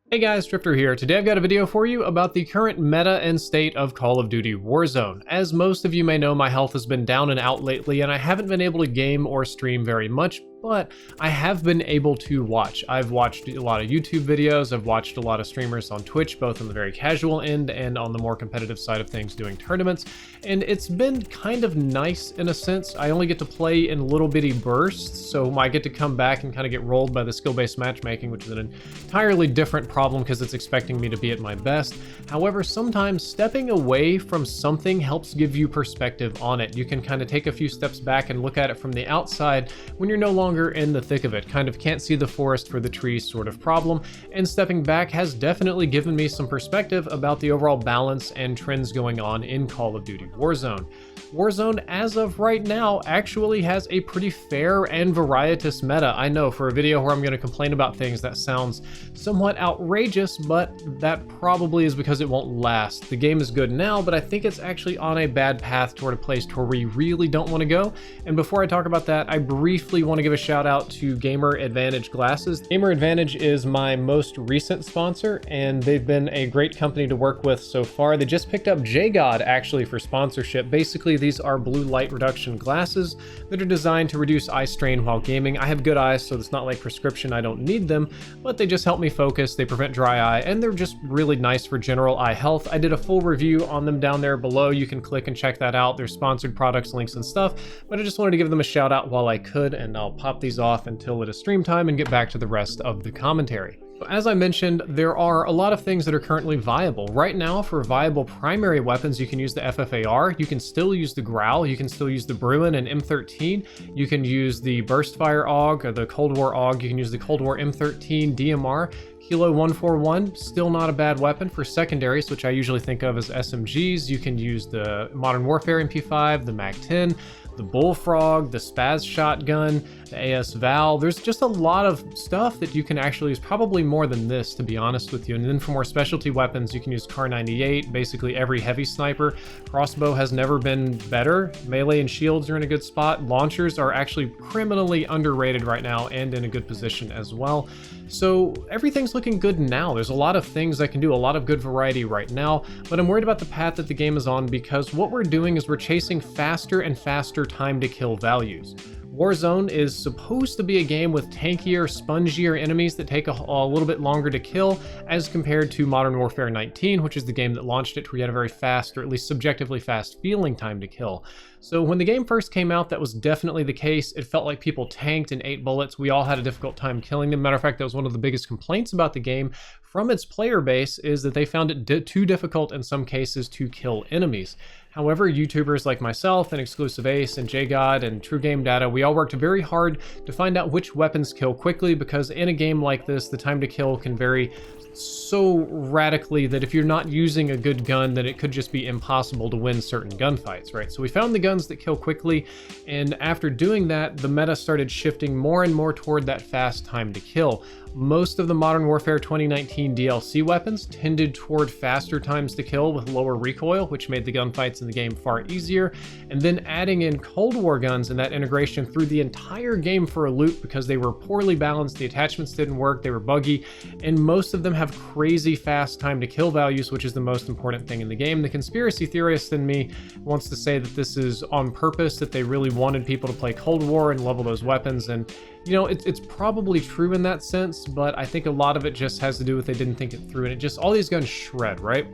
Hey guys, Drifter here. Today I've got a video for you about the current meta and state of Call of Duty Warzone. As most of you may know, my health has been down and out lately and I haven't been able to game or stream very much, but I have been able to watch. I've watched a lot of YouTube videos, I've watched a lot of streamers on Twitch, both on the very casual end and on the more competitive side of things doing tournaments, and it's been kind of nice in a sense. I only get to play in little bitty bursts, so I get to come back and kind of get rolled by the skill-based matchmaking, which is an entirely different problem because it's expecting me to be at my best. However, sometimes stepping away from something helps give you perspective on it. You can kind of take a few steps back and look at it from the outside when you're no longer in the thick of it, kind of can't see the forest for the trees sort of problem, and stepping back has definitely given me some perspective about the overall balance and trends going on in Call of Duty Warzone. Warzone, as of right now, actually has a pretty fair and varietous meta. I know for a video where I'm going to complain about things that sounds somewhat outrageous, but that probably is because it won't last. The game is good now, but I think it's actually on a bad path toward a place where we really don't want to go. And before I talk about that, I briefly want to give a shout out to Gamer Advantage Glasses. Gamer Advantage is my most recent sponsor, and they've been a great company to work with so far. They just picked up JGod actually for sponsorship. Basically, these are blue light reduction glasses that are designed to reduce eye strain while gaming. I have good eyes, so it's not like prescription, I don't need them, but they just help me focus, they prevent dry eye, and they're just really nice for general eye health. I did a full review on them down there below. You can click and check that out. There's sponsored products, links, and stuff, but I just wanted to give them a shout out while I could, and I'll pop these off until it is stream time and get back to the rest of the commentary. As I mentioned, there are a lot of things that are currently viable. Right now, for viable primary weapons, you can use the FFAR, you can still use the Growl, you can still use the Bruin and M13, you can use the Burstfire AUG or the Cold War AUG, you can use the Cold War M13 DMR, Kilo 141, still not a bad weapon for secondaries, which I usually think of as SMGs. You can use the Modern Warfare MP5, the MAC-10, the Bullfrog, the Spaz shotgun, the AS Val. There's just a lot of stuff that you can actually use, probably more than this, to be honest with you. And then for more specialty weapons, you can use Kar 98, basically every heavy sniper. Crossbow has never been better. Melee and shields are in a good spot. Launchers are actually criminally underrated right now and in a good position as well. So everything's looking good now. There's a lot of things I can do, a lot of good variety right now, but I'm worried about the path that the game is on because what we're doing is we're chasing faster and faster time to kill values. Warzone is supposed to be a game with tankier, spongier enemies that take a little bit longer to kill as compared to Modern Warfare 19, which is the game that launched it, where you had a very fast, or at least subjectively fast feeling time to kill. So when the game first came out, that was definitely the case. It felt like people tanked and ate bullets. We all had a difficult time killing them. Matter of fact, that was one of the biggest complaints about the game from its player base, is that they found it too difficult in some cases to kill enemies. However, YouTubers like myself and Exclusive Ace and JGod and True Game Data, we all worked very hard to find out which weapons kill quickly, because in a game like this, the time to kill can vary so radically that if you're not using a good gun, then it could just be impossible to win certain gunfights, right? So we found the guns that kill quickly, and after doing that, the meta started shifting more and more toward that fast time to kill. Most of the Modern Warfare 2019 DLC weapons tended toward faster times to kill with lower recoil, which made the gunfights in the game far easier, and then adding in Cold War guns and that integration through the entire game for a loop, because they were poorly balanced, the attachments didn't work, they were buggy, and most of them have crazy fast time to kill values, which is the most important thing in the game. The conspiracy theorist in me wants to say that this is on purpose, that they really wanted people to play Cold War and level those weapons, and you know, it's probably true in that sense, but I think a lot of it just has to do with they didn't think it through, and it just, all these guns shred, right?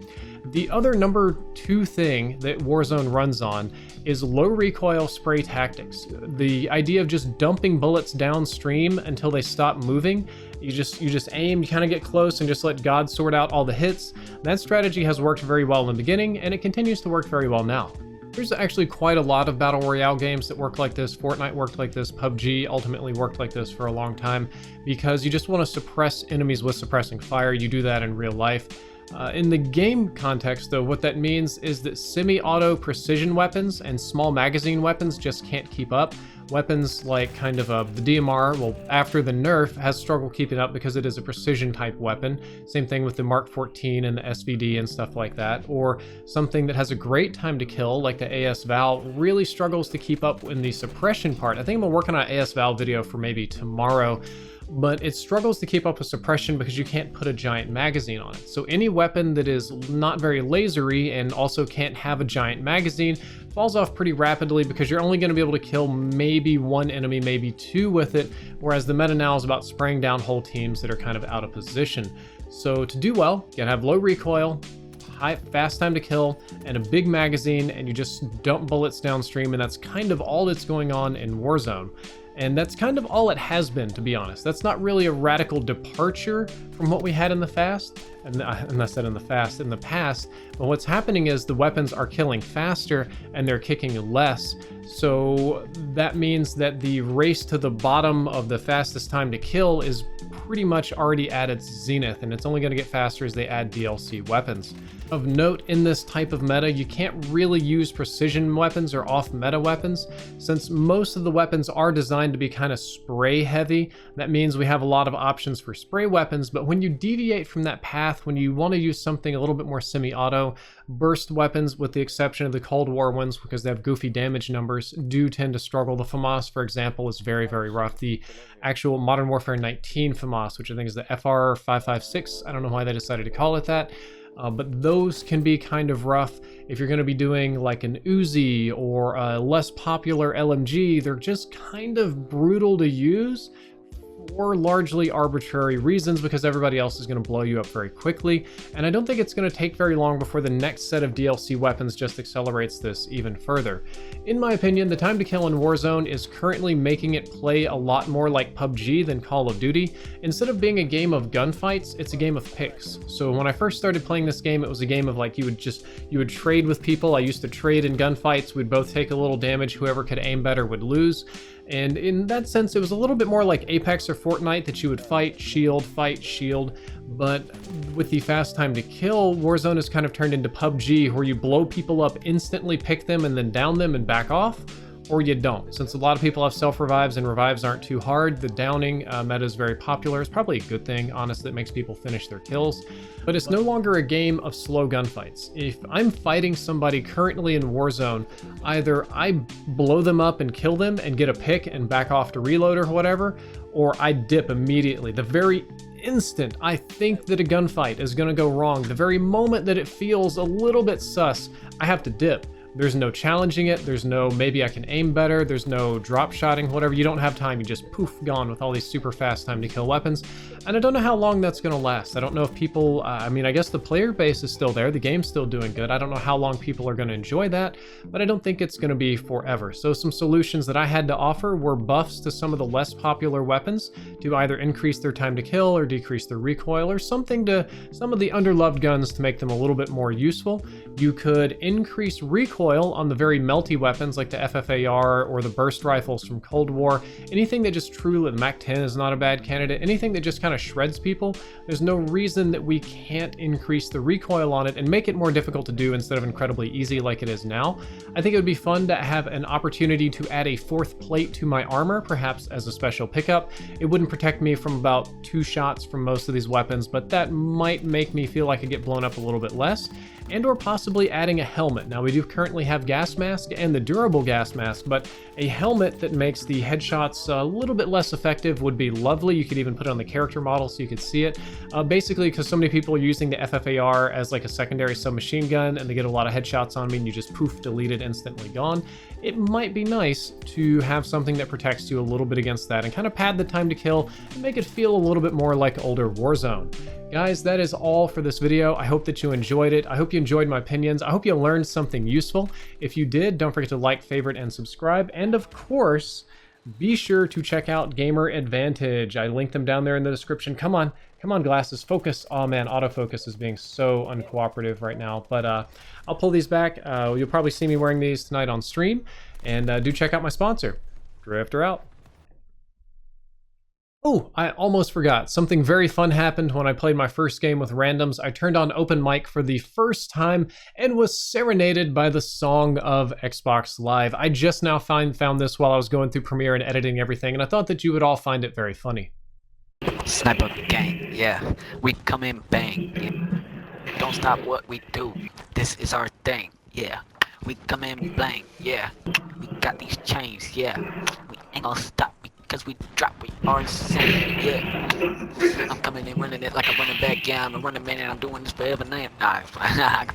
The other number 2 thing that Warzone runs on is low recoil spray tactics. The idea of just dumping bullets downstream until they stop moving. You just aim, you kind of get close and just let God sort out all the hits. That strategy has worked very well in the beginning, and it continues to work very well now. There's actually quite a lot of Battle Royale games that work like this. Fortnite worked like this. PUBG ultimately worked like this for a long time, because you just want to suppress enemies with suppressing fire. You do that in real life. In the game context, though, what that means is that semi-auto precision weapons and small magazine weapons just can't keep up. Weapons like kind of the DMR, well, after the nerf, has struggled keeping up because it is a precision type weapon. Same thing with the Mark 14 and the SVD and stuff like that. Or something that has a great time to kill, like the AS Val, really struggles to keep up in the suppression part. I think I'm working on an AS Val video for maybe tomorrow. but it struggles to keep up with suppression because you can't put a giant magazine on it. So any weapon that is not very lasery and also can't have a giant magazine falls off pretty rapidly because you're only going to be able to kill maybe one enemy, maybe two with it, whereas the meta now is about spraying down whole teams that are kind of out of position. So to do well, you gotta have low recoil, fast time to kill, and a big magazine, and you just dump bullets downstream, and that's kind of all that's going on in Warzone. And that's kind of all it has been, to be honest. That's not really a radical departure from what we had in the past, and I said in the past, but what's happening is the weapons are killing faster and they're kicking less. So that means that the race to the bottom of the fastest time to kill is pretty much already at its zenith, and it's only going to get faster as they add DLC weapons. Of note, in this type of meta, you can't really use precision weapons or off-meta weapons, since most of the weapons are designed to be kind of spray heavy. That means we have a lot of options for spray weapons, but when you deviate from that path, when you want to use something a little bit more semi-auto, burst weapons, with the exception of the Cold War ones because they have goofy damage numbers, do tend to struggle. The FAMAS, for example, is very, very rough. The actual Modern Warfare 19 FAMAS, which I think is the FR556, I don't know why they decided to call it that, but those can be kind of rough. If you're going to be doing like an Uzi or a less popular LMG, they're just kind of brutal to use for largely arbitrary reasons because everybody else is going to blow you up very quickly, and I don't think it's going to take very long before the next set of DLC weapons just accelerates this even further. In my opinion, the time to kill in Warzone is currently making it play a lot more like PUBG than Call of Duty. Instead of being a game of gunfights, it's a game of picks. So when I first started playing this game, it was a game of like you would trade with people. I used to trade in gunfights. We'd both take a little damage. Whoever could aim better would lose. And in that sense, it was a little bit more like Apex or Fortnite, that you would fight, shield, but with the fast time to kill, Warzone has kind of turned into PUBG, where you blow people up instantly, pick them, and then down them and back off, or you don't. Since a lot of people have self-revives and revives aren't too hard, the downing meta is very popular. It's probably a good thing, honestly. It makes people finish their kills. But it's no longer a game of slow gunfights. If I'm fighting somebody currently in Warzone, either I blow them up and kill them and get a pick and back off to reload or whatever, or I dip immediately. The very instant I think that a gunfight is going to go wrong, the very moment that it feels a little bit sus, I have to dip. There's no challenging it, there's no maybe I can aim better, there's no drop shotting, whatever. You don't have time, you just poof, gone with all these super fast time to kill weapons. And I don't know how long that's going to last. I don't know if people, I mean, I guess the player base is still there, the game's still doing good. I don't know how long people are going to enjoy that, but I don't think it's going to be forever. So some solutions that I had to offer were buffs to some of the less popular weapons to either increase their time to kill or decrease their recoil, or something to some of the underloved guns to make them a little bit more useful. You could increase recoil on the very melty weapons like the FFAR or the burst rifles from Cold War. Anything that just truly, the MAC-10 is not a bad candidate. Anything that just kind of shreds people, there's no reason that we can't increase the recoil on it and make it more difficult to do instead of incredibly easy like it is now. I think it would be fun to have an opportunity to add a fourth plate to my armor, perhaps as a special pickup. It wouldn't protect me from about 2 shots from most of these weapons, but that might make me feel like I get blown up a little bit less. And or possibly adding a helmet. Now we do currently have gas mask and the durable gas mask, but a helmet that makes the headshots a little bit less effective would be lovely. You could even put it on the character model so you could see it. Basically, because so many people are using the FFAR as like a secondary submachine gun and they get a lot of headshots on me and you just poof, deleted, instantly gone. It might be nice to have something that protects you a little bit against that and kind of pad the time to kill and make it feel a little bit more like older Warzone. Guys, that is all for this video. I hope that you enjoyed it. I hope you enjoyed my opinions. I hope you learned something useful. If you did, don't forget to like, favorite, and subscribe. And of course, be sure to check out Gamer Advantage. I linked them down there in the description. Come on, glasses, focus. Oh man, autofocus is being so uncooperative right now. But I'll pull these back. You'll probably see me wearing these tonight on stream. And do check out my sponsor. Drifter out. Oh, I almost forgot. Something very fun happened when I played my first game with randoms. I turned on open mic for the first time and was serenaded by the song of Xbox Live. I just now found this while I was going through Premiere and editing everything, and I thought that you would all find it very funny. Sniper gang, yeah. We come in bang. Yeah. Don't stop what we do. This is our thing, yeah. We come in bang, yeah. We got these chains, yeah. We ain't gonna stop. We cause we drop, we are insane, yeah. I'm coming in running it like a running back, yeah, I'm a running man and I'm doing this forever now. Nah,